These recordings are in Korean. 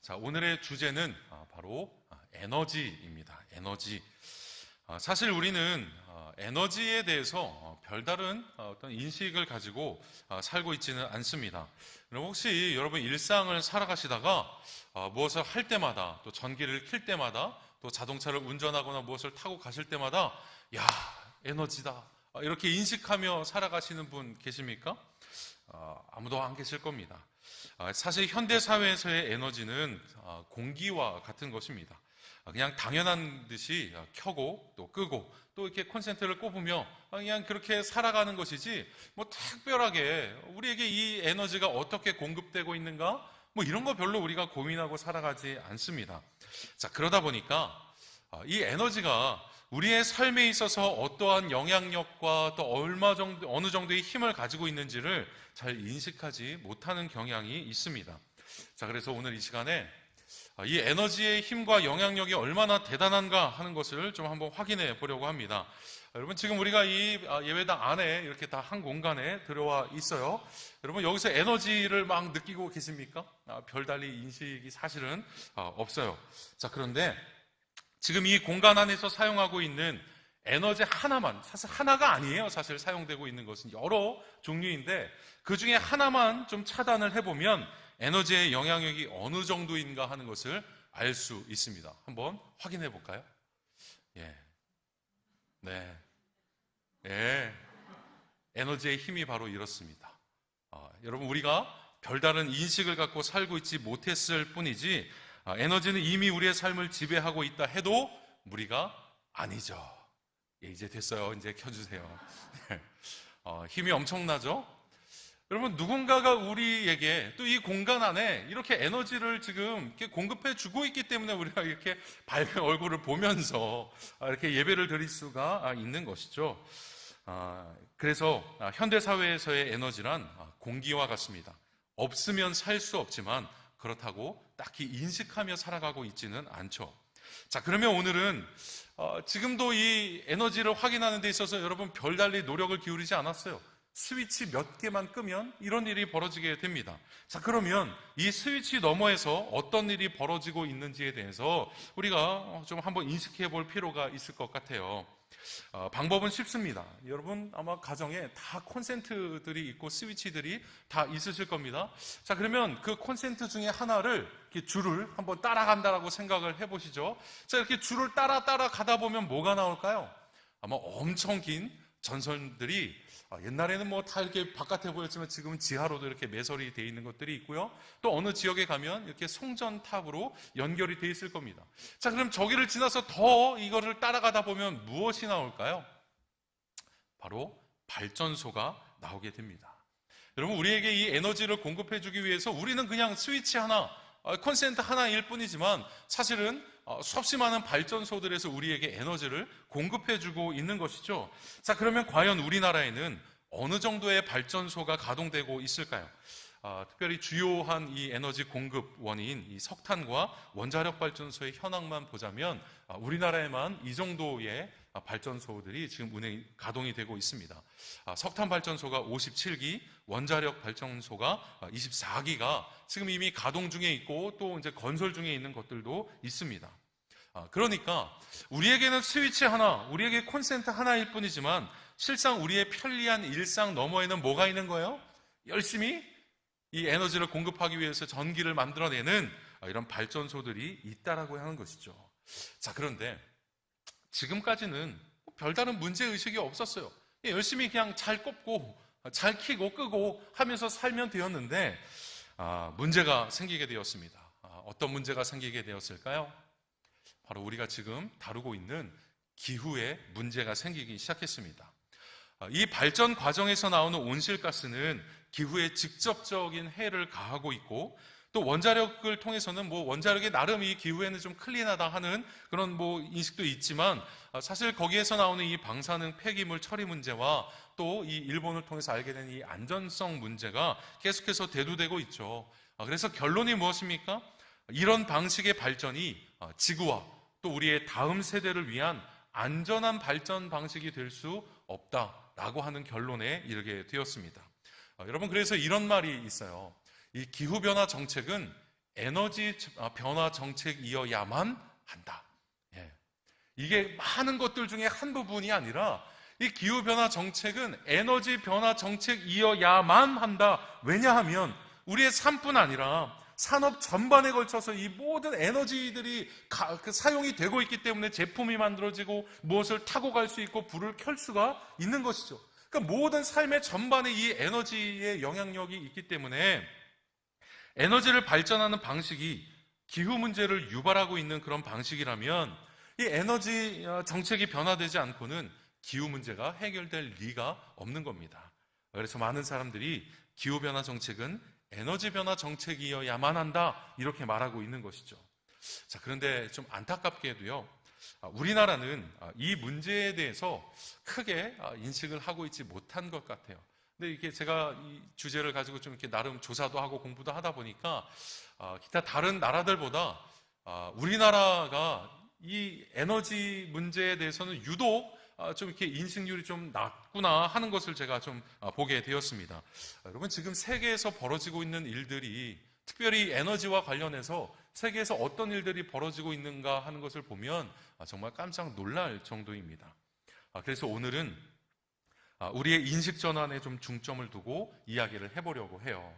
자, 오늘의 주제는 바로 에너지입니다. 에너지. 사실 우리는 에너지에 대해서 별다른 어떤 인식을 가지고 살고 있지는 않습니다. 혹시 여러분 일상을 살아가시다가 무엇을 할 때마다, 또 전기를 킬 때마다, 또 자동차를 운전하거나 무엇을 타고 가실 때마다 야, 에너지다, 이렇게 인식하며 살아가시는 분 계십니까? 아무도 안 계실 겁니다. 사실 현대사회에서의 에너지는 공기와 같은 것입니다. 그냥 당연한 듯이 켜고 또 끄고 또 이렇게 콘센트를 꼽으며 그냥 그렇게 살아가는 것이지, 뭐 특별하게 우리에게 이 에너지가 어떻게 공급되고 있는가, 뭐 이런 거 별로 우리가 고민하고 살아가지 않습니다. 자, 그러다 보니까 이 에너지가 우리의 삶에 있어서 어떠한 영향력과 또 어느 정도의 힘을 가지고 있는지를 잘 인식하지 못하는 경향이 있습니다. 자, 그래서 오늘 이 시간에 이 에너지의 힘과 영향력이 얼마나 대단한가 하는 것을 좀 한번 확인해 보려고 합니다. 여러분, 지금 우리가 이 예배당 안에 이렇게 다 한 공간에 들어와 있어요. 여러분, 여기서 에너지를 막 느끼고 계십니까? 별달리 인식이 사실은 없어요. 자, 그런데 지금 이 공간 안에서 사용하고 있는 에너지 하나만, 사실 하나가 아니에요. 사실 사용되고 있는 것은 여러 종류인데 그 중에 하나만 좀 차단을 해보면 에너지의 영향력이 어느 정도인가 하는 것을 알 수 있습니다. 한번 확인해 볼까요? 예. 네. 예. 에너지의 힘이 바로 이렇습니다. 여러분, 우리가 별다른 인식을 갖고 살고 있지 못했을 뿐이지 에너지는 이미 우리의 삶을 지배하고 있다 해도 무리가 아니죠. 예, 이제 됐어요. 이제 켜주세요. 힘이 엄청나죠? 여러분, 누군가가 우리에게 또 이 공간 안에 이렇게 에너지를 지금 이렇게 공급해 주고 있기 때문에 우리가 이렇게 밝은 얼굴을 보면서 이렇게 예배를 드릴 수가 있는 것이죠. 그래서 현대사회에서의 에너지란 공기와 같습니다. 없으면 살 수 없지만 그렇다고 딱히 인식하며 살아가고 있지는 않죠. 자, 그러면 오늘은 지금도 이 에너지를 확인하는 데 있어서 여러분 별달리 노력을 기울이지 않았어요. 스위치 몇 개만 끄면 이런 일이 벌어지게 됩니다. 자, 그러면 이 스위치 너머에서 어떤 일이 벌어지고 있는지에 대해서 우리가 좀 한번 인식해 볼 필요가 있을 것 같아요. 방법은 쉽습니다. 여러분 아마 가정에 다 콘센트들이 있고 스위치들이 다 있으실 겁니다. 자, 그러면 그 콘센트 중에 하나를 이렇게 줄을 한번 따라간다라고 생각을 해보시죠. 자, 이렇게 줄을 따라 가다 보면 뭐가 나올까요? 아마 엄청 긴 전선들이 옛날에는 뭐 다 이렇게 바깥에 보였지만 지금은 지하로도 이렇게 매설이 되어 있는 것들이 있고요. 또 어느 지역에 가면 이렇게 송전탑으로 연결이 되어 있을 겁니다. 자, 그럼 저기를 지나서 더 이거를 따라가다 보면 무엇이 나올까요? 바로 발전소가 나오게 됩니다. 여러분, 우리에게 이 에너지를 공급해 주기 위해서 우리는 그냥 스위치 하나, 콘센트 하나일 뿐이지만 사실은 수없이 많은 발전소들에서 우리에게 에너지를 공급해주고 있는 것이죠. 자, 그러면 과연 우리나라에는 어느 정도의 발전소가 가동되고 있을까요? 특별히 주요한 이 에너지 공급원인 이 석탄과 원자력 발전소의 현황만 보자면 우리나라에만 이 정도의 발전소들이 지금 가동이 되고 있습니다. 석탄 발전소가 57기, 원자력 발전소가 24기가 지금 이미 가동 중에 있고 또 이제 건설 중에 있는 것들도 있습니다. 그러니까 우리에게는 스위치 하나, 우리에게 콘센트 하나일 뿐이지만 실상 우리의 편리한 일상 너머에는 뭐가 있는 거예요? 열심히 이 에너지를 공급하기 위해서 전기를 만들어내는 이런 발전소들이 있다라고 하는 것이죠. 자, 그런데 지금까지는 별다른 문제의식이 없었어요. 열심히 그냥 잘 꼽고 잘 켜고 끄고 하면서 살면 되었는데 문제가 생기게 되었습니다. 어떤 문제가 생기게 되었을까요? 바로 우리가 지금 다루고 있는 기후에 문제가 생기기 시작했습니다. 이 발전 과정에서 나오는 온실가스는 기후에 직접적인 해를 가하고 있고 또 원자력을 통해서는 뭐 원자력이 나름 이 기후에는 좀 클린하다 하는 그런 뭐 인식도 있지만 사실 거기에서 나오는 이 방사능 폐기물 처리 문제와 또 이 일본을 통해서 알게 된 이 안전성 문제가 계속해서 대두되고 있죠. 그래서 결론이 무엇입니까? 이런 방식의 발전이 지구와 또 우리의 다음 세대를 위한 안전한 발전 방식이 될 수 없다라고 하는 결론에 이르게 되었습니다. 여러분, 그래서 이런 말이 있어요. 이 기후변화 정책은 에너지 변화 정책이어야만 한다. 예. 이게 많은 것들 중에 한 부분이 아니라 이 기후변화 정책은 에너지 변화 정책이어야만 한다. 왜냐하면 우리의 삶뿐 아니라 산업 전반에 걸쳐서 이 모든 에너지들이 사용이 되고 있기 때문에 제품이 만들어지고 무엇을 타고 갈 수 있고 불을 켤 수가 있는 것이죠. 그러니까 모든 삶의 전반에 이 에너지의 영향력이 있기 때문에 에너지를 발전하는 방식이 기후 문제를 유발하고 있는 그런 방식이라면 이 에너지 정책이 변화되지 않고는 기후 문제가 해결될 리가 없는 겁니다. 그래서 많은 사람들이 기후변화 정책은 에너지 변화 정책이어야만 한다 이렇게 말하고 있는 것이죠. 자, 그런데 좀 안타깝게도요, 우리나라는 이 문제에 대해서 크게 인식을 하고 있지 못한 것 같아요. 근데 이렇게 제가 이 주제를 가지고 좀 이렇게 나름 조사도 하고 공부도 하다 보니까 기타 다른 나라들보다 우리나라가 이 에너지 문제에 대해서는 유독 좀 이렇게 인식률이 좀 낮구나 하는 것을 제가 좀 보게 되었습니다. 여러분, 지금 세계에서 벌어지고 있는 일들이 특별히 에너지와 관련해서 세계에서 어떤 일들이 벌어지고 있는가 하는 것을 보면 정말 깜짝 놀랄 정도입니다. 그래서 오늘은 우리의 인식 전환에 좀 중점을 두고 이야기를 해보려고 해요.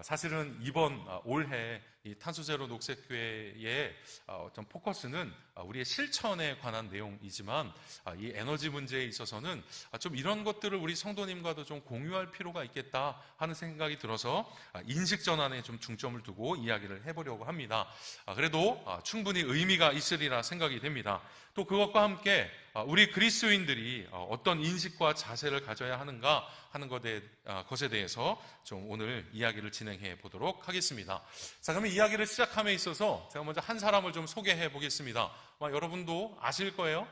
사실은 이번 올해 이 탄소제로 녹색교회의 어떤 포커스는 우리의 실천에 관한 내용이지만 이 에너지 문제에 있어서는 좀 이런 것들을 우리 성도님과도 좀 공유할 필요가 있겠다 하는 생각이 들어서 인식 전환에 좀 중점을 두고 이야기를 해보려고 합니다. 그래도 충분히 의미가 있으리라 생각이 됩니다. 또 그것과 함께 우리 그리스도인들이 어떤 인식과 자세를 가져야 하는가 하는 것에 대해서 좀 오늘 이야기를 진행해 보도록 하겠습니다. 자, 그러면 이야기를 시작함에 있어서 제가 먼저 한 사람을 좀 소개해 보겠습니다. 여러분도 아실 거예요.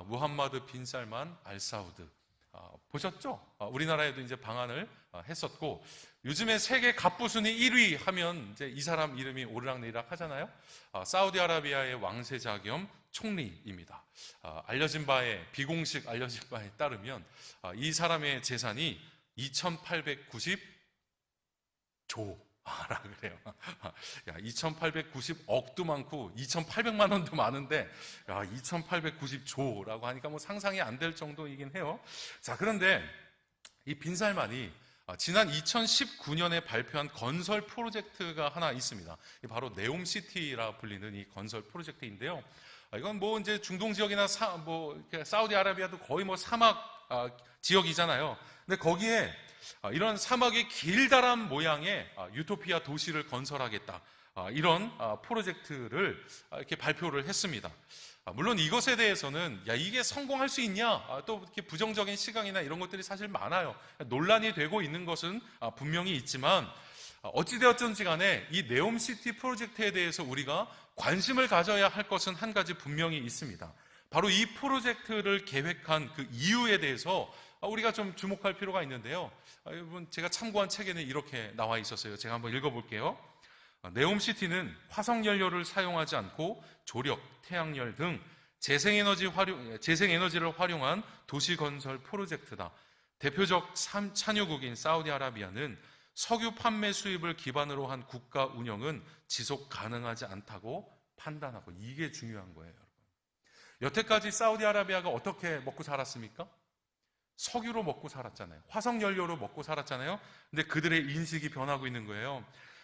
무함마드 빈 살만 알 사우드. 보셨죠? 우리나라에도 이제 방한을 했었고, 요즘에 세계 갑부순위 1위 하면 이제 이 사람 이름이 오르락내리락 하잖아요. 사우디아라비아의 왕세자 겸 총리입니다. 비공식 알려진 바에 따르면 이 사람의 재산이 2,890조라 그래요. 2,890억도 많고 2,800만 원도 많은데 2,890조라고 하니까 뭐 상상이 안 될 정도이긴 해요. 자, 그런데 이 빈살만이 지난 2019년에 발표한 건설 프로젝트가 하나 있습니다. 바로 네옴시티라 불리는 이 건설 프로젝트인데요. 이건 뭐 이제 중동 지역이나 사우디아라비아도 거의 뭐 사막 지역이잖아요. 근데 거기에 이런 사막의 길다란 모양의 유토피아 도시를 건설하겠다. 이런 프로젝트를 이렇게 발표를 했습니다. 물론 이것에 대해서는 이게 성공할 수 있냐? 또 이렇게 부정적인 시각이나 이런 것들이 사실 많아요. 논란이 되고 있는 것은 분명히 있지만 어찌되었든지 간에 이 네옴시티 프로젝트에 대해서 우리가 관심을 가져야 할 것은 한 가지 분명히 있습니다. 바로 이 프로젝트를 계획한 그 이유에 대해서 우리가 좀 주목할 필요가 있는데요. 여러분, 제가 참고한 책에는 이렇게 나와 있었어요. 제가 한번 읽어볼게요. 네옴시티는 화석연료를 사용하지 않고 조력, 태양열 등 재생에너지를 활용한 도시건설 프로젝트다. 대표적 찬유국인 사우디아라비아는 석유 판매 수입을 기반으로 한 국가 운영은 지속 가능하지 않다고 판단하고, 이게 중요한 거예요, 여러분. 여태까지 사우디아라비아가 어떻게 먹고 살았습니까? 석유로 먹고 살았잖아요. 화석연료로 먹고 살았잖아요. 근데 그들의 인식이 변하고 있는 거예요.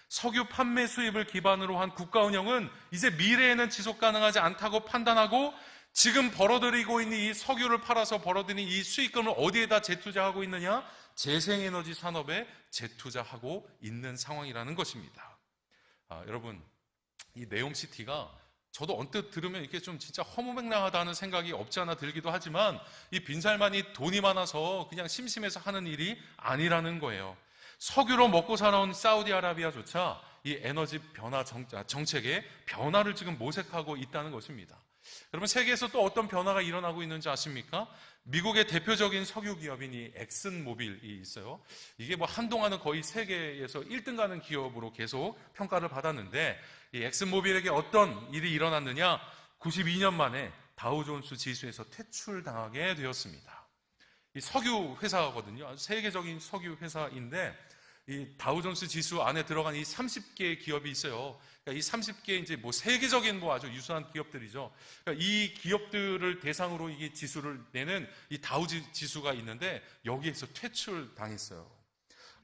석유 판매 수입을 기반으로 한 국가 운영은 이제 미래에는 지속 가능하지 않다고 판단하고, 지금 벌어들이고 있는 이 석유를 팔아서 벌어들인 이 수익금을 어디에다 재투자하고 있느냐? 재생에너지 산업에 재투자하고 있는 상황이라는 것입니다. 여러분, 이 네옴시티가 저도 언뜻 들으면 이렇게 좀 진짜 허무맹랑하다는 생각이 없지 않아 들기도 하지만, 이 빈살만이 돈이 많아서 그냥 심심해서 하는 일이 아니라는 거예요. 석유로 먹고 살아온 사우디아라비아조차 이 에너지 변화 정책의 변화를 지금 모색하고 있다는 것입니다. 여러분, 세계에서 또 어떤 변화가 일어나고 있는지 아십니까? 미국의 대표적인 석유 기업인 이 엑슨모빌이 있어요. 이게 뭐 한동안은 거의 세계에서 1등 가는 기업으로 계속 평가를 받았는데, 이 엑슨모빌에게 어떤 일이 일어났느냐? 92년 만에 다우존스 지수에서 퇴출당하게 되었습니다. 이 석유 회사거든요. 세계적인 석유 회사인데, 이 다우존스 지수 안에 들어간 이 30개의 기업이 있어요. 그러니까 이 30개 이제 뭐 세계적인 뭐 아주 유수한 기업들이죠. 그러니까 이 기업들을 대상으로 이게 지수를 내는 이 다우 지수가 있는데 여기에서 퇴출당했어요.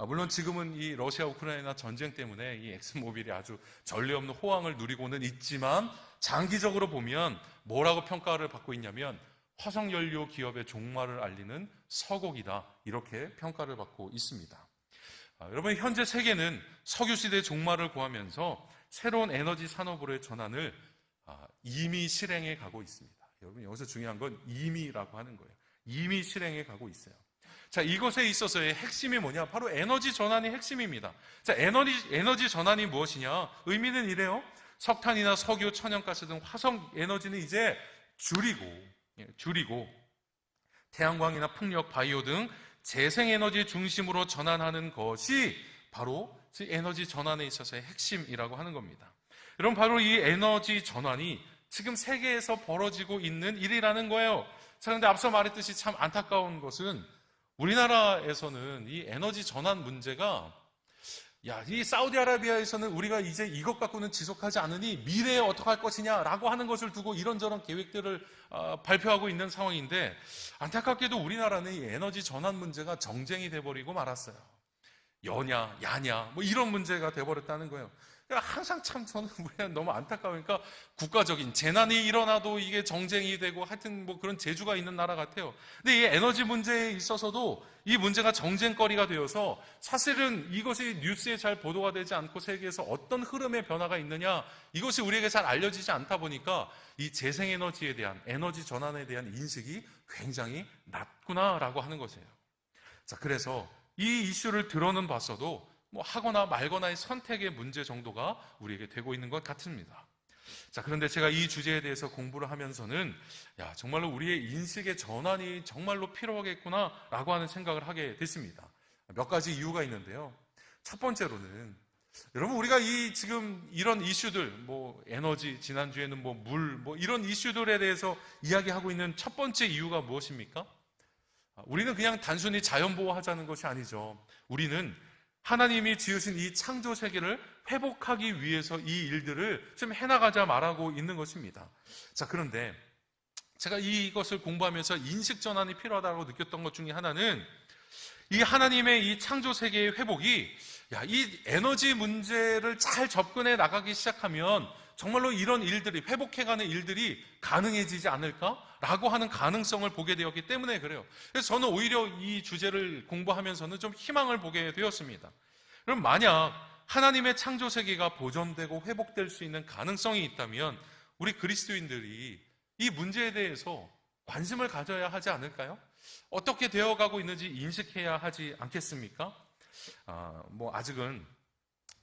물론 지금은 이 러시아 우크라이나 전쟁 때문에 이 엑슨모빌이 아주 전례 없는 호황을 누리고는 있지만 장기적으로 보면 뭐라고 평가를 받고 있냐면 화석연료 기업의 종말을 알리는 서곡이다, 이렇게 평가를 받고 있습니다. 여러분, 현재 세계는 석유시대 종말을 구하면서 새로운 에너지 산업으로의 전환을 이미 실행해 가고 있습니다. 여러분, 여기서 중요한 건 이미라고 하는 거예요. 이미 실행해 가고 있어요. 자, 이것에 있어서의 핵심이 뭐냐? 바로 에너지 전환이 핵심입니다. 자, 에너지 전환이 무엇이냐? 의미는 이래요. 석탄이나 석유, 천연가스 등 화석 에너지는 이제 줄이고 태양광이나 풍력, 바이오 등 재생에너지 중심으로 전환하는 것이 바로 에너지 전환에 있어서의 핵심이라고 하는 겁니다. 여러분, 바로 이 에너지 전환이 지금 세계에서 벌어지고 있는 일이라는 거예요. 자, 그런데 앞서 말했듯이 참 안타까운 것은 우리나라에서는 이 에너지 전환 문제가 이 사우디아라비아에서는 우리가 이제 이것 갖고는 지속하지 않으니 미래에 어떻게 할 것이냐라고 하는 것을 두고 이런저런 계획들을 발표하고 있는 상황인데, 안타깝게도 우리나라는 이 에너지 전환 문제가 정쟁이 돼버리고 말았어요. 여냐 야냐 뭐 이런 문제가 돼버렸다는 거예요. 항상 참 저는 우리가 너무 안타까우니까 국가적인 재난이 일어나도 이게 정쟁이 되고 하여튼 뭐 그런 재주가 있는 나라 같아요. 근데 이 에너지 문제에 있어서도 이 문제가 정쟁거리가 되어서 사실은 이것이 뉴스에 잘 보도가 되지 않고 세계에서 어떤 흐름의 변화가 있느냐, 이것이 우리에게 잘 알려지지 않다 보니까 이 재생에너지에 대한, 에너지 전환에 대한 인식이 굉장히 낮구나라고 하는 것이에요. 자, 그래서 이 이슈를 들어는 봤어도 뭐 하거나 말거나의 선택의 문제 정도가 우리에게 되고 있는 것 같습니다. 자, 그런데 제가 이 주제에 대해서 공부를 하면서는 정말로 우리의 인식의 전환이 정말로 필요하겠구나라고 하는 생각을 하게 됐습니다. 몇 가지 이유가 있는데요. 첫 번째로는 여러분, 우리가 이 지금 이런 이슈들, 뭐 에너지, 지난주에는 뭐 물, 뭐 이런 이슈들에 대해서 이야기하고 있는 첫 번째 이유가 무엇입니까? 우리는 그냥 단순히 자연보호하자는 것이 아니죠. 우리는 하나님이 지으신 이 창조 세계를 회복하기 위해서 이 일들을 좀 해나가자 말하고 있는 것입니다. 자, 그런데 제가 이것을 공부하면서 인식 전환이 필요하다고 느꼈던 것 중에 하나는 이 하나님의 이 창조 세계의 회복이 이 에너지 문제를 잘 접근해 나가기 시작하면 정말로 이런 일들이, 회복해가는 일들이 가능해지지 않을까라고 하는 가능성을 보게 되었기 때문에 그래요. 그래서 저는 오히려 이 주제를 공부하면서는 좀 희망을 보게 되었습니다. 그럼 만약 하나님의 창조 세계가 보존되고 회복될 수 있는 가능성이 있다면 우리 그리스도인들이 이 문제에 대해서 관심을 가져야 하지 않을까요? 어떻게 되어가고 있는지 인식해야 하지 않겠습니까? 뭐 아직은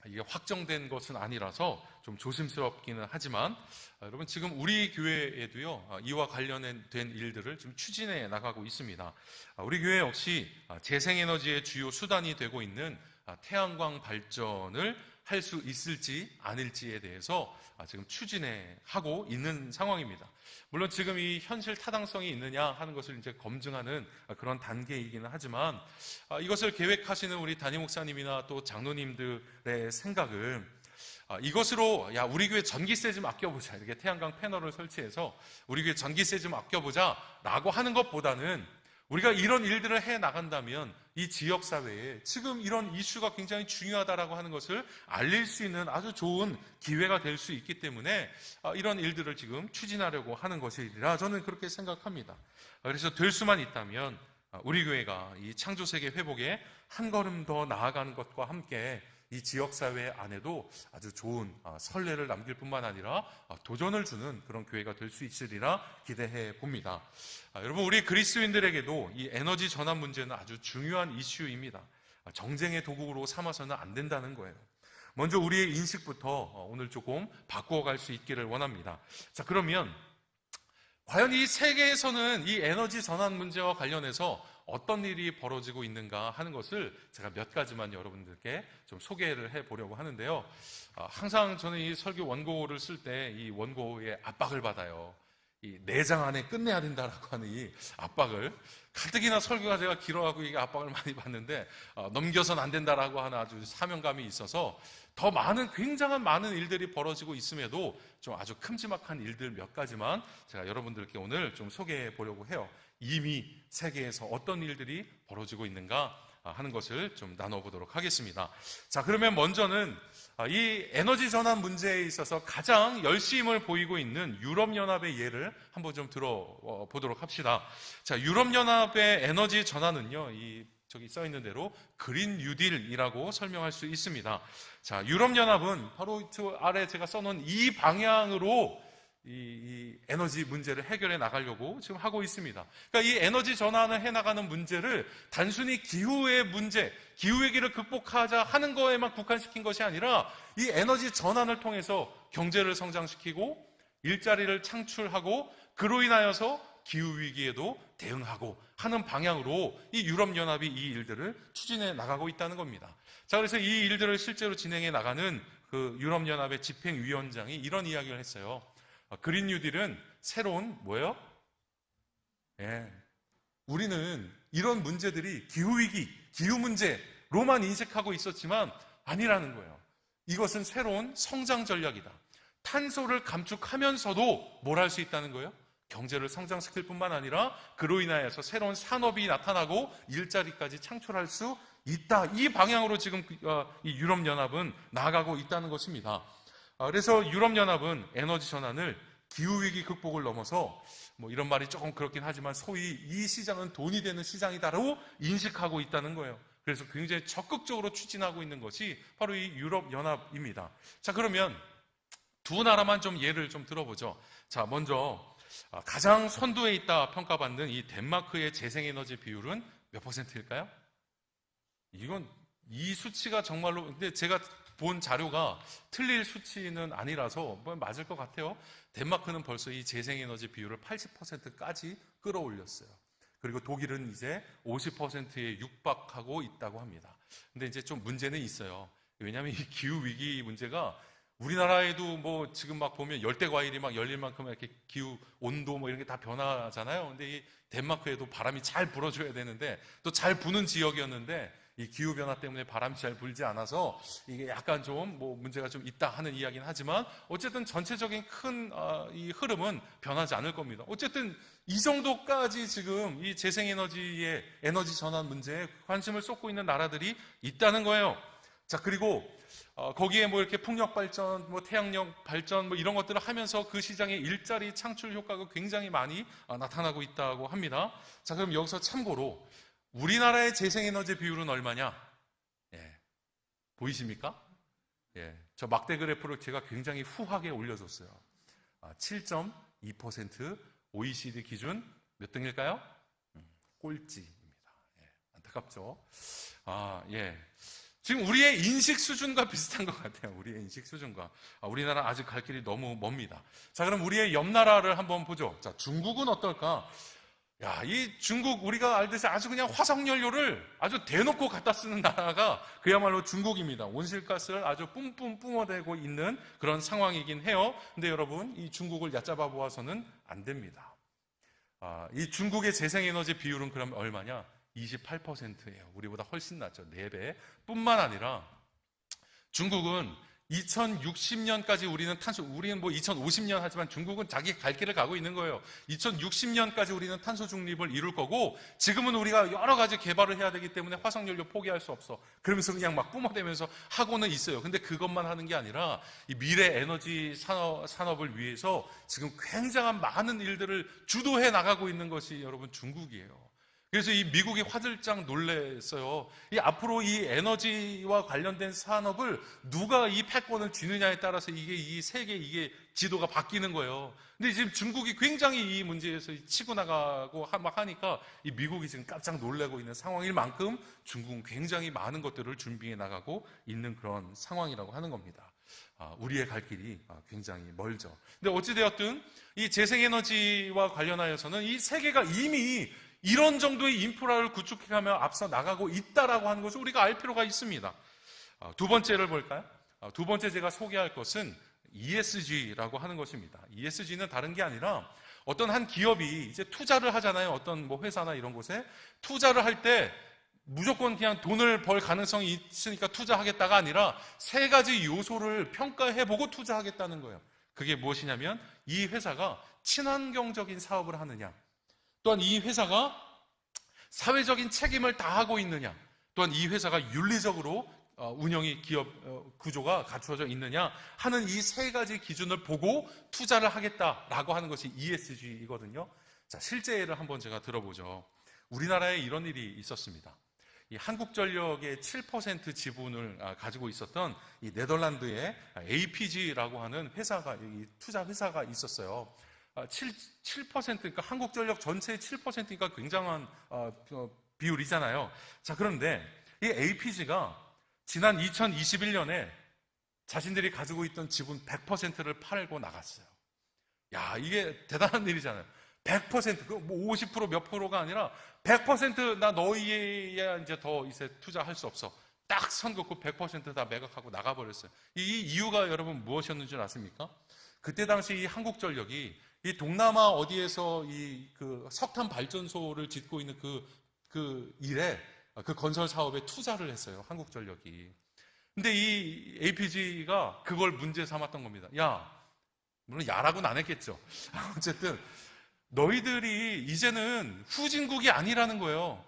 이게 확정된 것은 아니라서 좀 조심스럽기는 하지만 여러분, 지금 우리 교회에도요 이와 관련된 일들을 좀 추진해 나가고 있습니다. 우리 교회 역시 재생에너지의 주요 수단이 되고 있는 태양광 발전을 할 수 있을지 아닐지에 대해서 지금 추진해 하고 있는 상황입니다. 물론 지금 이 현실 타당성이 있느냐 하는 것을 이제 검증하는 그런 단계이기는 하지만 이것을 계획하시는 우리 담임 목사님이나 또 장로님들의 생각은 이것으로 우리 교회 전기세 좀 아껴보자, 이렇게 태양광 패널을 설치해서 우리 교회 전기세 좀 아껴보자 라고 하는 것보다는 우리가 이런 일들을 해 나간다면 이 지역사회에 지금 이런 이슈가 굉장히 중요하다라고 하는 것을 알릴 수 있는 아주 좋은 기회가 될 수 있기 때문에 이런 일들을 지금 추진하려고 하는 것이라 저는 그렇게 생각합니다. 그래서 될 수만 있다면 우리 교회가 이 창조세계 회복에 한 걸음 더 나아가는 것과 함께 이 지역사회 안에도 아주 좋은 선례를 남길 뿐만 아니라 도전을 주는 그런 교회가 될 수 있으리라 기대해 봅니다. 여러분, 우리 그리스도인들에게도 이 에너지 전환 문제는 아주 중요한 이슈입니다. 정쟁의 도구로 삼아서는 안 된다는 거예요. 먼저 우리의 인식부터 오늘 조금 바꾸어갈 수 있기를 원합니다. 자, 그러면 과연 이 세계에서는 이 에너지 전환 문제와 관련해서 어떤 일이 벌어지고 있는가 하는 것을 제가 몇 가지만 여러분들께 좀 소개를 해보려고 하는데요. 항상 저는 이 설교 원고를 쓸 때 이 원고에 압박을 받아요. 이 내장 안에 끝내야 된다라고 하는 이 압박을, 가뜩이나 설교가 제가 길어하고 이게 압박을 많이 받는데 넘겨서는 안 된다라고 하는 아주 사명감이 있어서 더 많은, 굉장한 많은 일들이 벌어지고 있음에도 좀 아주 큼지막한 일들 몇 가지만 제가 여러분들께 오늘 좀 소개해 보려고 해요. 이미 세계에서 어떤 일들이 벌어지고 있는가 하는 것을 좀 나눠보도록 하겠습니다. 자, 그러면 먼저는 이 에너지 전환 문제에 있어서 가장 열심을 보이고 있는 유럽연합의 예를 한번 좀 들어보도록 합시다. 자, 유럽연합의 에너지 전환은요, 저기 써 있는 대로 그린 뉴딜이라고 설명할 수 있습니다. 자, 유럽연합은 바로 저 아래 제가 써놓은 이 방향으로 이 에너지 문제를 해결해 나가려고 지금 하고 있습니다. 그러니까 이 에너지 전환을 해나가는 문제를 단순히 기후의 문제, 기후위기를 극복하자 하는 거에만 국한시킨 것이 아니라 이 에너지 전환을 통해서 경제를 성장시키고 일자리를 창출하고 그로 인하여서 기후위기에도 대응하고 하는 방향으로 이 유럽연합이 이 일들을 추진해 나가고 있다는 겁니다. 자, 그래서 이 일들을 실제로 진행해 나가는 그 유럽연합의 집행위원장이 이런 이야기를 했어요. 그린 뉴딜은 새로운 뭐예요? 예. 우리는 이런 문제들이 기후위기, 기후문제로만 인식하고 있었지만 아니라는 거예요. 이것은 새로운 성장 전략이다. 탄소를 감축하면서도 뭘 할 수 있다는 거예요? 경제를 성장시킬 뿐만 아니라 그로 인하여서 새로운 산업이 나타나고 일자리까지 창출할 수 있다. 이 방향으로 지금 이 유럽연합은 나아가고 있다는 것입니다. 그래서 유럽연합은 에너지 전환을 기후위기 극복을 넘어서 뭐 이런 말이 조금 그렇긴 하지만 소위 이 시장은 돈이 되는 시장이다라고 인식하고 있다는 거예요. 그래서 굉장히 적극적으로 추진하고 있는 것이 바로 이 유럽연합입니다. 자, 그러면 두 나라만 좀 예를 좀 들어보죠. 자, 먼저 가장 선두에 있다 평가받는 이 덴마크의 재생에너지 비율은 몇 %일까요? 이건 이 수치가 정말로, 근데 제가 본 자료가 틀릴 수치는 아니라서 뭐 맞을 것 같아요. 덴마크는 벌써 이 재생에너지 비율을 80%까지 끌어올렸어요. 그리고 독일은 이제 50%에 육박하고 있다고 합니다. 근데 이제 좀 문제는 있어요. 왜냐하면 이 기후위기 문제가 우리나라에도 뭐 지금 막 보면 열대 과일이 막 열릴 만큼 이렇게 기후 온도 뭐 이런 게 다 변하잖아요. 근데 이 덴마크에도 바람이 잘 불어줘야 되는데 또 잘 부는 지역이었는데 이 기후변화 때문에 바람이 잘 불지 않아서 이게 약간 좀 뭐 문제가 좀 있다 하는 이야기는 하지만 어쨌든 전체적인 큰 이 흐름은 변하지 않을 겁니다. 어쨌든 이 정도까지 지금 이 재생에너지의 에너지 전환 문제에 관심을 쏟고 있는 나라들이 있다는 거예요. 자, 그리고 거기에 뭐 이렇게 풍력 발전, 뭐 태양력 발전 뭐 이런 것들을 하면서 그 시장의 일자리 창출 효과가 굉장히 많이 나타나고 있다고 합니다. 자, 그럼 여기서 참고로 우리나라의 재생에너지 비율은 얼마냐? 예. 보이십니까? 예. 저 막대 그래프를 제가 굉장히 후하게 올려줬어요. 7.2%, OECD 기준 몇 등일까요? 꼴찌입니다. 예. 안타깝죠? 예. 지금 우리의 인식 수준과 비슷한 것 같아요. 우리의 인식 수준과. 우리나라 아직 갈 길이 너무 멉니다. 자, 그럼 우리의 옆 나라를 한번 보죠. 자, 중국은 어떨까? 야, 이 중국, 우리가 알듯이 아주 그냥 화석연료를 아주 대놓고 갖다 쓰는 나라가 그야말로 중국입니다. 온실가스를 아주 뿜뿜 뿜어대고 있는 그런 상황이긴 해요. 근데 여러분, 이 중국을 얕잡아 보아서는 안 됩니다. 이 중국의 재생에너지 비율은 그럼 얼마냐? 28%예요. 우리보다 훨씬 낮죠. 4배. 뿐만 아니라 중국은 2060년까지 우리는 뭐 2050년 하지만 중국은 자기 갈 길을 가고 있는 거예요. 2060년까지 우리는 탄소 중립을 이룰 거고 지금은 우리가 여러 가지 개발을 해야 되기 때문에 화석연료 포기할 수 없어. 그러면서 그냥 막 뿜어대면서 하고는 있어요. 근데 그것만 하는 게 아니라 이 미래 에너지 산업을 위해서 지금 굉장한 많은 일들을 주도해 나가고 있는 것이 여러분 중국이에요. 그래서 이 미국이 화들짝 놀랐어요. 이 앞으로 이 에너지와 관련된 산업을 누가 이 패권을 쥐느냐에 따라서 이 세계 이게 지도가 바뀌는 거예요. 근데 지금 중국이 굉장히 이 문제에서 치고 나가고 막 하니까 이 미국이 지금 깜짝 놀라고 있는 상황일 만큼 중국은 굉장히 많은 것들을 준비해 나가고 있는 그런 상황이라고 하는 겁니다. 우리의 갈 길이 굉장히 멀죠. 근데 어찌되었든 이 재생에너지와 관련하여서는 이 세계가 이미 이런 정도의 인프라를 구축해가며 앞서 나가고 있다라고 하는 것을 우리가 알 필요가 있습니다. 두 번째를 볼까요? 두 번째 제가 소개할 것은 ESG라고 하는 것입니다. ESG는 다른 게 아니라 어떤 한 기업이 이제 투자를 하잖아요. 어떤 뭐 회사나 이런 곳에 투자를 할 때 무조건 그냥 돈을 벌 가능성이 있으니까 투자하겠다가 아니라 세 가지 요소를 평가해보고 투자하겠다는 거예요. 그게 무엇이냐면 이 회사가 친환경적인 사업을 하느냐, 또한 이 회사가 사회적인 책임을 다하고 있느냐, 또한 이 회사가 윤리적으로 운영이 기업 구조가 갖추어져 있느냐 하는 이 세 가지 기준을 보고 투자를 하겠다라고 하는 것이 ESG이거든요. 자, 실제 예를 한번 제가 들어보죠. 우리나라에 이런 일이 있었습니다. 이 한국전력의 7% 지분을 가지고 있었던 이 네덜란드의 APG라고 하는 회사가, 투자 회사가 있었어요. 7%, 그러니까 한국전력 전체의 7%니까 굉장한 비율이잖아요. 자, 그런데 이 APG가 지난 2021년에 자신들이 가지고 있던 지분 100%를 팔고 나갔어요. 야, 이게 대단한 일이잖아요. 100%, 뭐 50% 몇 프로가 아니라 100% 나 너희에 이제 더 이제 투자할 수 없어. 딱 선 긋고 100% 다 매각하고 나가버렸어요. 이 이유가 여러분 무엇이었는지 아십니까? 그때 당시 이 한국전력이 이 동남아 어디에서 이 그 석탄 발전소를 짓고 있는 그 일에 그 건설 사업에 투자를 했어요. 한국전력이. 근데 이 APG가 그걸 문제 삼았던 겁니다. 야, 물론 야라고는 안 했겠죠. 어쨌든 너희들이 이제는 후진국이 아니라는 거예요.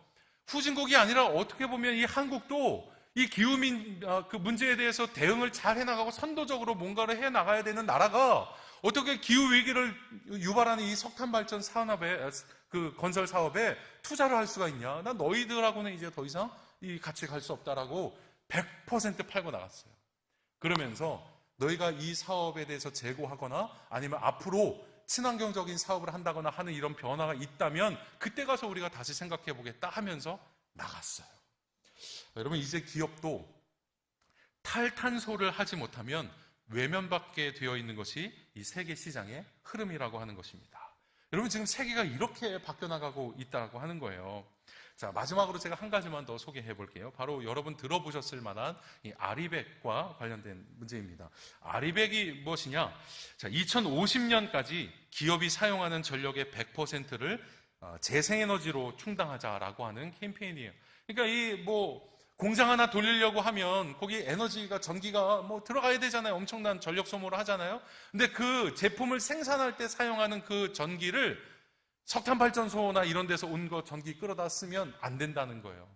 후진국이 아니라 어떻게 보면 이 한국도 이 기후민 그 문제에 대해서 대응을 잘 해나가고 선도적으로 뭔가를 해나가야 되는 나라가 어떻게 기후 위기를 유발하는 이 석탄 발전 산업에 그 건설 사업에 투자를 할 수가 있냐? 난 너희들하고는 이제 더 이상 이 같이 갈 수 없다라고 100% 팔고 나갔어요. 그러면서 너희가 이 사업에 대해서 재고하거나 아니면 앞으로 친환경적인 사업을 한다거나 하는 이런 변화가 있다면 그때 가서 우리가 다시 생각해 보겠다 하면서 나갔어요. 여러분, 이제 기업도 탈탄소를 하지 못하면 외면받게 되어 있는 것이 이 세계 시장의 흐름이라고 하는 것입니다. 여러분, 지금 세계가 이렇게 바뀌어나가고 있다고 하는 거예요. 자, 마지막으로 제가 한 가지만 더 소개해 볼게요. 바로 여러분 들어보셨을 만한 이 아리백과 관련된 문제입니다. 아리백이 무엇이냐? 자, 2050년까지 기업이 사용하는 전력의 100%를 재생에너지로 충당하자라고 하는 캠페인이에요. 그러니까 이 공장 하나 돌리려고 하면 거기 에너지가, 전기가 들어가야 되잖아요. 엄청난 전력 소모를 하잖아요. 근데 그 제품을 생산할 때 사용하는 그 전기를 석탄 발전소나 이런 데서 온 거 전기 끌어다 쓰면 안 된다는 거예요.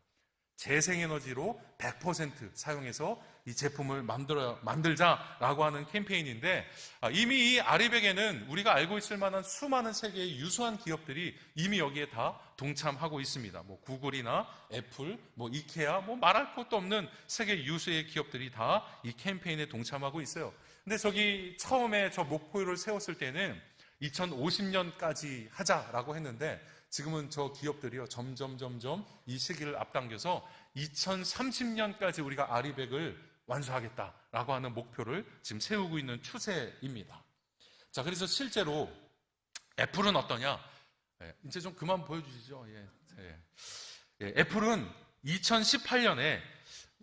재생에너지로 100% 사용해서 이 제품을 만들자라고 하는 캠페인인데, 이미 이 아리백에는 우리가 알고 있을 만한 수많은 세계의 유수한 기업들이 이미 여기에 다 동참하고 있습니다. 구글이나 애플, 이케아, 말할 것도 없는 세계 유수의 기업들이 다 이 캠페인에 동참하고 있어요. 근데 저기 처음에 저 목표를 세웠을 때는 2050년까지 하자라고 했는데, 지금은 저 기업들이요 점점 이 시기를 앞당겨서 2030년까지 우리가 아리백을 완수하겠다라고 하는 목표를 지금 세우고 있는 추세입니다. 자, 그래서 실제로 애플은 어떠냐? 이제 좀 그만 보여주시죠. 애플은 2018년에,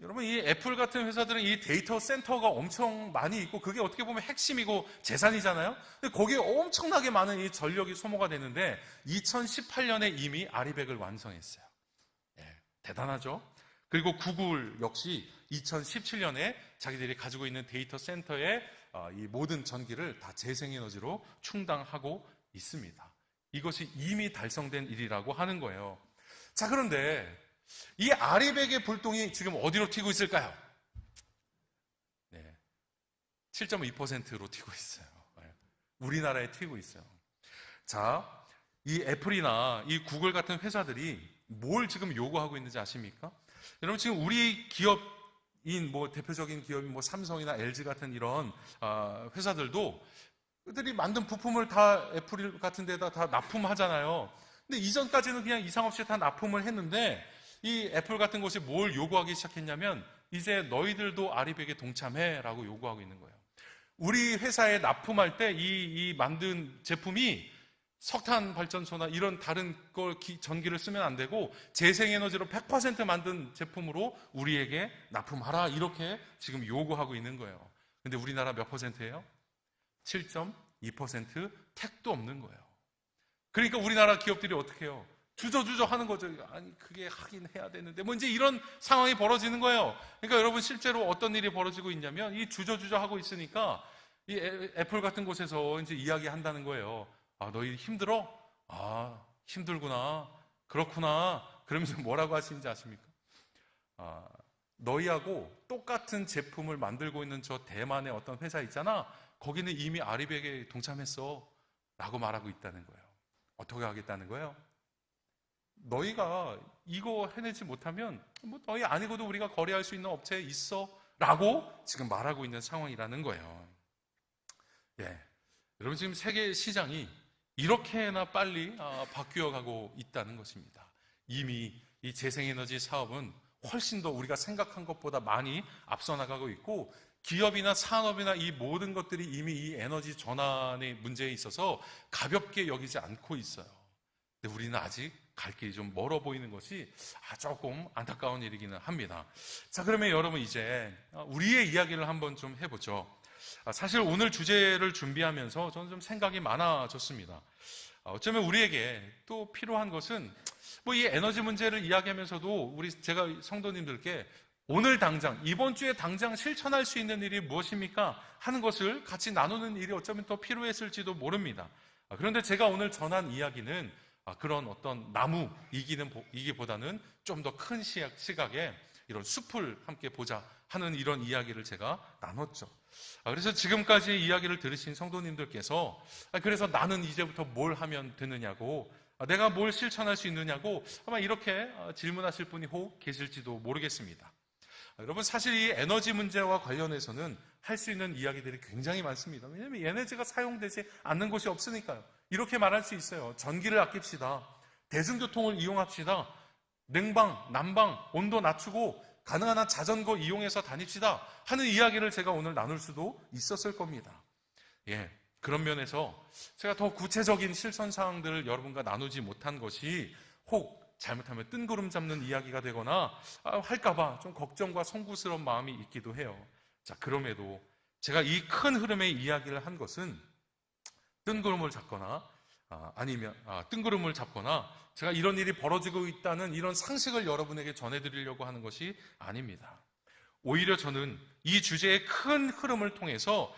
여러분, 이 애플 같은 회사들은 이 데이터 센터가 엄청 많이 있고 그게 어떻게 보면 핵심이고 재산이잖아요. 근데 거기에 엄청나게 많은 이 전력이 소모가 되는데 2018년에 이미 아리백을 완성했어요. 대단하죠? 그리고 구글 역시 2017년에 자기들이 가지고 있는 데이터 센터에 이 모든 전기를 다 재생에너지로 충당하고 있습니다. 이것이 이미 달성된 일이라고 하는 거예요. 자, 그런데 이 아리백의 불똥이 지금 어디로 튀고 있을까요? 7.2%로 튀고 있어요. 우리나라에 튀고 있어요. 자, 이 애플이나 이 구글 같은 회사들이 뭘 지금 요구하고 있는지 아십니까? 여러분, 지금 우리 기업인 대표적인 기업인 삼성이나 LG 같은 이런 회사들도 그들이 만든 부품을 다 애플 같은 데다 다 납품하잖아요. 근데 이전까지는 그냥 이상 없이 다 납품을 했는데 이 애플 같은 곳이 뭘 요구하기 시작했냐면 이제 너희들도 아리백에 동참해라고 요구하고 있는 거예요. 우리 회사에 납품할 때 이 만든 제품이 석탄 발전소나 이런 다른 걸 전기를 쓰면 안 되고 재생에너지로 100% 만든 제품으로 우리에게 납품하라, 이렇게 지금 요구하고 있는 거예요. 근데 우리나라 몇 %예요? 7.2%, 택도 없는 거예요. 그러니까 우리나라 기업들이 어떻게 해요? 주저주저 하는 거죠. 아니, 그게 하긴 해야 되는데. 뭐 이제 이런 상황이 벌어지는 거예요. 그러니까 여러분, 실제로 어떤 일이 벌어지고 있냐면, 이 주저주저 하고 있으니까, 이 애플 같은 곳에서 이제 이야기한다는 거예요. 아, 너희 힘들어? 아, 힘들구나. 그렇구나. 그러면서 뭐라고 하시는지 아십니까? 아, 너희하고 똑같은 제품을 만들고 있는 저 대만의 어떤 회사 있잖아. 거기는 이미 아리백에 동참했어. 라고 말하고 있다는 거예요. 어떻게 하겠다는 거예요? 너희가 이거 해내지 못하면 뭐 너희 아니고도 우리가 거래할 수 있는 업체에 있어 라고 지금 말하고 있는 상황이라는 거예요. 예, 여러분, 지금 세계 시장이 이렇게나 빨리 바뀌어가고 있다는 것입니다. 이미 이 재생에너지 사업은 훨씬 더 우리가 생각한 것보다 많이 앞서 나가고 있고, 기업이나 산업이나 이 모든 것들이 이미 이 에너지 전환의 문제에 있어서 가볍게 여기지 않고 있어요. 근데 우리는 아직 갈 길이 좀 멀어 보이는 것이 조금 안타까운 일이기는 합니다. 자, 그러면 여러분, 이제 우리의 이야기를 한번 좀 해보죠. 사실 오늘 주제를 준비하면서 저는 좀 생각이 많아졌습니다. 어쩌면 우리에게 또 필요한 것은 뭐 이 에너지 문제를 이야기하면서도 제가 성도님들께 오늘 당장, 이번 주에 당장 실천할 수 있는 일이 무엇입니까? 하는 것을 같이 나누는 일이 어쩌면 더 필요했을지도 모릅니다. 그런데 제가 오늘 전한 이야기는 그런 어떤 나무 이기보다는 좀 더 큰 시각에 이런 숲을 함께 보자 하는 이런 이야기를 제가 나눴죠. 그래서 지금까지 이야기를 들으신 성도님들께서 그래서 나는 이제부터 뭘 하면 되느냐고, 내가 뭘 실천할 수 있느냐고 아마 이렇게 질문하실 분이 혹 계실지도 모르겠습니다. 여러분, 사실 이 에너지 문제와 관련해서는 할 수 있는 이야기들이 굉장히 많습니다. 왜냐하면 에너지가 사용되지 않는 곳이 없으니까요. 이렇게 말할 수 있어요. 전기를 아낍시다. 대중교통을 이용합시다. 냉방, 난방, 온도 낮추고 가능한 한 자전거 이용해서 다닙시다 하는 이야기를 제가 오늘 나눌 수도 있었을 겁니다. 예, 그런 면에서 제가 더 구체적인 실천 사항들을 여러분과 나누지 못한 것이 혹 잘못하면 뜬구름 잡는 이야기가 되거나 할까봐 좀 걱정과 송구스러운 마음이 있기도 해요. 자, 그럼에도 제가 이 큰 흐름의 이야기를 한 것은 뜬구름을 잡거나 뜬구름을 잡거나 제가 이런 일이 벌어지고 있다는 이런 상식을 여러분에게 전해드리려고 하는 것이 아닙니다. 오히려 저는 이 주제의 큰 흐름을 통해서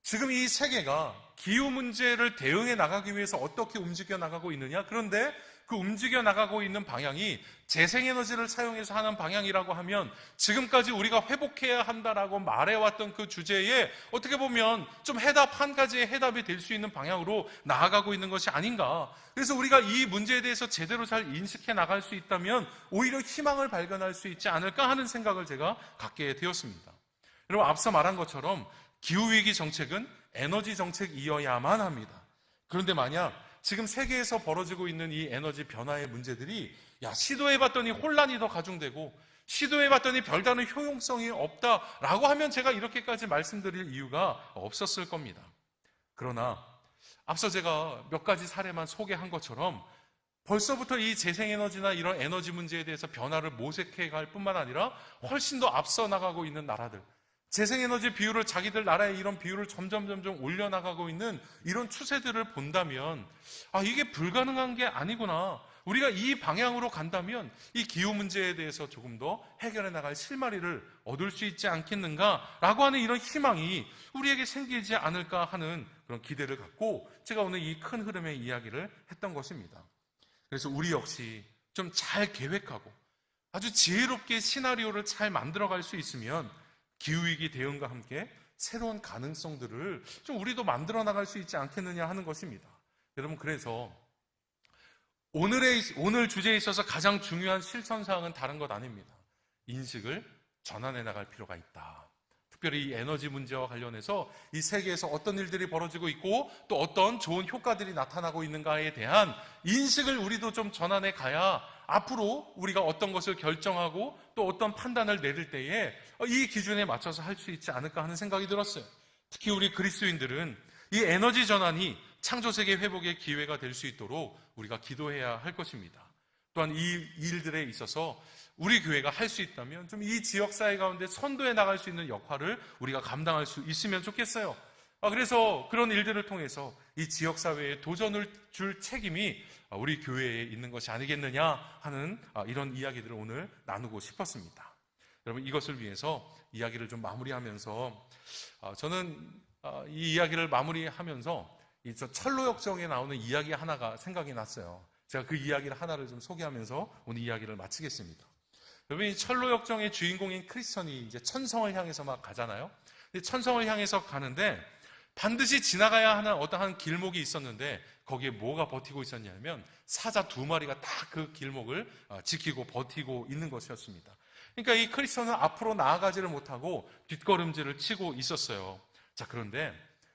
지금 이 세계가 기후 문제를 대응해 나가기 위해서 어떻게 움직여 나가고 있느냐, 그런데 그 움직여 나가고 있는 방향이 재생에너지를 사용해서 하는 방향이라고 하면 지금까지 우리가 회복해야 한다라고 말해왔던 그 주제에 어떻게 보면 좀 한 가지의 해답이 될 수 있는 방향으로 나아가고 있는 것이 아닌가. 그래서 우리가 이 문제에 대해서 제대로 잘 인식해 나갈 수 있다면 오히려 희망을 발견할 수 있지 않을까 하는 생각을 제가 갖게 되었습니다. 여러분, 앞서 말한 것처럼 기후위기 정책은 에너지 정책이어야만 합니다. 그런데 만약 지금 세계에서 벌어지고 있는 이 에너지 변화의 문제들이 시도해봤더니 혼란이 더 가중되고 시도해봤더니 별다른 효용성이 없다라고 하면 제가 이렇게까지 말씀드릴 이유가 없었을 겁니다. 그러나 앞서 제가 몇 가지 사례만 소개한 것처럼 벌써부터 이 재생에너지나 이런 에너지 문제에 대해서 변화를 모색해 갈 뿐만 아니라 훨씬 더 앞서 나가고 있는 나라들, 재생에너지 비율을 자기들 나라의 이런 비율을 점점 올려나가고 있는 이런 추세들을 본다면 이게 불가능한 게 아니구나. 우리가 이 방향으로 간다면 이 기후 문제에 대해서 조금 더 해결해 나갈 실마리를 얻을 수 있지 않겠는가라고 하는 이런 희망이 우리에게 생기지 않을까 하는 그런 기대를 갖고 제가 오늘 이 큰 흐름의 이야기를 했던 것입니다. 그래서 우리 역시 좀 잘 계획하고 아주 지혜롭게 시나리오를 잘 만들어갈 수 있으면 기후위기 대응과 함께 새로운 가능성들을 좀 우리도 만들어 나갈 수 있지 않겠느냐 하는 것입니다. 여러분, 그래서 오늘 주제에 있어서 가장 중요한 실천사항은 다른 것 아닙니다. 인식을 전환해 나갈 필요가 있다. 특별히 이 에너지 문제와 관련해서 이 세계에서 어떤 일들이 벌어지고 있고 또 어떤 좋은 효과들이 나타나고 있는가에 대한 인식을 우리도 좀 전환해 가야 앞으로 우리가 어떤 것을 결정하고 또 어떤 판단을 내릴 때에 이 기준에 맞춰서 할 수 있지 않을까 하는 생각이 들었어요. 특히 우리 그리스도인들은 이 에너지 전환이 창조세계 회복의 기회가 될 수 있도록 우리가 기도해야 할 것입니다. 또한 이 일들에 있어서 우리 교회가 할 수 있다면 좀 이 지역사회 가운데 선도해 나갈 수 있는 역할을 우리가 감당할 수 있으면 좋겠어요. 그래서 그런 일들을 통해서 이 지역사회에 도전을 줄 책임이 우리 교회에 있는 것이 아니겠느냐 하는 이런 이야기들을 오늘 나누고 싶었습니다. 여러분, 이것을 위해서 이야기를 좀 마무리하면서 저는 이 이야기를 마무리하면서 이 철로역정에 나오는 이야기 하나가 생각이 났어요. 제가 그 이야기를 하나를 좀 소개하면서 오늘 이야기를 마치겠습니다. 여러분, 이 철로역정의 주인공인 크리스천이 이제 천성을 향해서 막 가잖아요. 천성을 향해서 가는데 반드시 지나가야 하는 어떠한 길목이 있었는데 거기에 뭐가 버티고 있었냐면 사자 2마리가 딱 그 길목을 지키고 버티고 있는 것이었습니다. 그러니까 이 크리스천은 앞으로 나아가지를 못하고 뒷걸음질을 치고 있었어요. 자, 그런데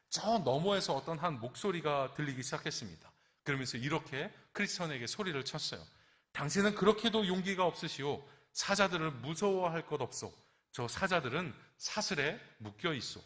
저 너머에서 어떤 한 목소리가 들리기 시작했습니다. 그러면서 이렇게 크리스천에게 소리를 쳤어요. 당신은 그렇게도 용기가 없으시오. 사자들을 무서워할 것 없소. 저 사자들은 사슬에 묶여 있소.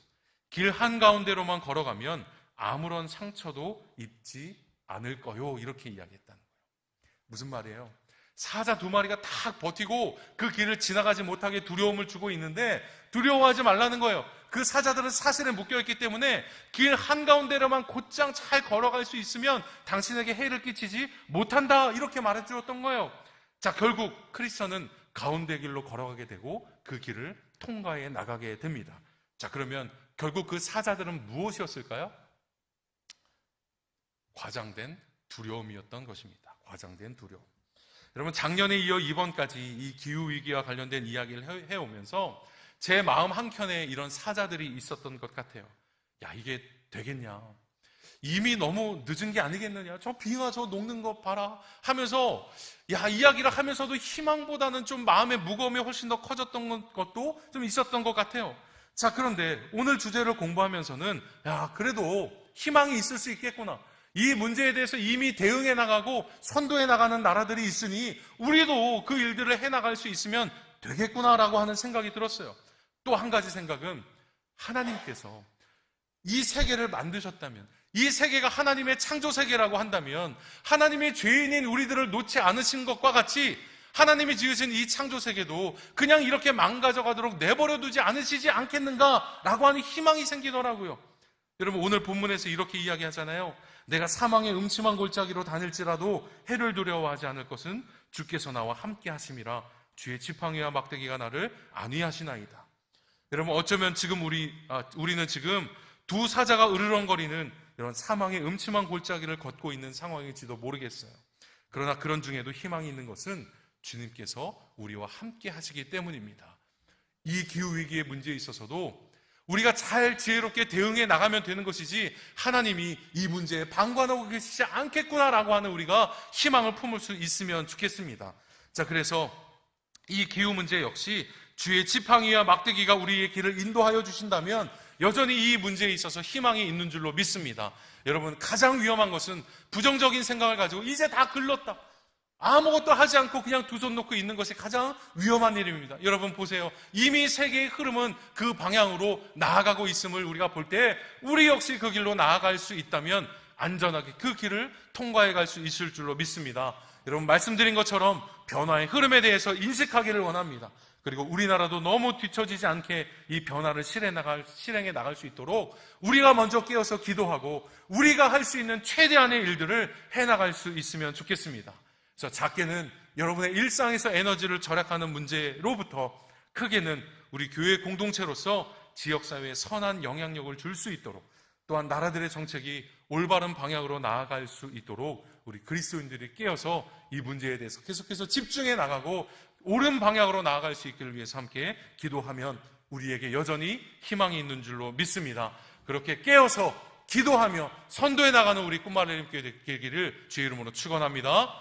길 한가운데로만 걸어가면 아무런 상처도 입지 않을 거요. 이렇게 이야기했다는 거예요. 무슨 말이에요? 사자 2마리가 딱 버티고 그 길을 지나가지 못하게 두려움을 주고 있는데 두려워하지 말라는 거예요. 그 사자들은 사슬에 묶여있기 때문에 길 한가운데로만 곧장 잘 걸어갈 수 있으면 당신에게 해를 끼치지 못한다. 이렇게 말해주었던 거예요. 자, 결국 크리스천은 가운데 길로 걸어가게 되고 그 길을 통과해 나가게 됩니다. 자, 그러면 결국 그 사자들은 무엇이었을까요? 과장된 두려움이었던 것입니다. 과장된 두려움. 여러분, 작년에 이어 이번까지 이 기후위기와 관련된 이야기를 해오면서 제 마음 한켠에 이런 사자들이 있었던 것 같아요. 야, 이게 되겠냐? 이미 너무 늦은 게 아니겠느냐? 저 빙하 저 녹는 거 봐라 하면서 이야기를 하면서도 희망보다는 좀 마음의 무거움이 훨씬 더 커졌던 것도 좀 있었던 것 같아요. 자, 그런데 오늘 주제를 공부하면서는 그래도 희망이 있을 수 있겠구나. 이 문제에 대해서 이미 대응해 나가고 선도해 나가는 나라들이 있으니 우리도 그 일들을 해나갈 수 있으면 되겠구나라고 하는 생각이 들었어요. 또 한 가지 생각은 하나님께서 이 세계를 만드셨다면, 이 세계가 하나님의 창조 세계라고 한다면 하나님의 죄인인 우리들을 놓지 않으신 것과 같이 하나님이 지으신 이 창조 세계도 그냥 이렇게 망가져 가도록 내버려 두지 않으시지 않겠는가라고 하는 희망이 생기더라고요. 여러분, 오늘 본문에서 이렇게 이야기하잖아요. 내가 사망의 음침한 골짜기로 다닐지라도 해를 두려워하지 않을 것은 주께서 나와 함께 하심이라. 주의 지팡이와 막대기가 나를 안위하시나이다. 여러분, 어쩌면 지금 우리는 지금 두 사자가 으르렁거리는 이런 사망의 음침한 골짜기를 걷고 있는 상황일지도 모르겠어요. 그러나 그런 중에도 희망이 있는 것은 주님께서 우리와 함께 하시기 때문입니다. 이 기후위기의 문제에 있어서도 우리가 잘 지혜롭게 대응해 나가면 되는 것이지 하나님이 이 문제에 방관하고 계시지 않겠구나라고 하는 우리가 희망을 품을 수 있으면 좋겠습니다. 자, 그래서 이 기후 문제 역시 주의 지팡이와 막대기가 우리의 길을 인도하여 주신다면 여전히 이 문제에 있어서 희망이 있는 줄로 믿습니다. 여러분, 가장 위험한 것은 부정적인 생각을 가지고 이제 다 글렀다, 아무것도 하지 않고 그냥 두 손 놓고 있는 것이 가장 위험한 일입니다. 여러분 보세요. 이미 세계의 흐름은 그 방향으로 나아가고 있음을 우리가 볼 때 우리 역시 그 길로 나아갈 수 있다면 안전하게 그 길을 통과해 갈 수 있을 줄로 믿습니다. 여러분, 말씀드린 것처럼 변화의 흐름에 대해서 인식하기를 원합니다. 그리고 우리나라도 너무 뒤처지지 않게 이 변화를 실행해 나갈 수 있도록 우리가 먼저 깨어서 기도하고 우리가 할 수 있는 최대한의 일들을 해나갈 수 있으면 좋겠습니다. 그래서 작게는 여러분의 일상에서 에너지를 절약하는 문제로부터 크게는 우리 교회 공동체로서 지역사회에 선한 영향력을 줄 수 있도록, 또한 나라들의 정책이 올바른 방향으로 나아갈 수 있도록 우리 그리스도인들이 깨어서 이 문제에 대해서 계속해서 집중해 나가고 옳은 방향으로 나아갈 수 있기를 위해서 함께 기도하면 우리에게 여전히 희망이 있는 줄로 믿습니다. 그렇게 깨어서 기도하며 선도해 나가는 우리 꿈마을 교회 되기를 주의 이름으로 축원합니다.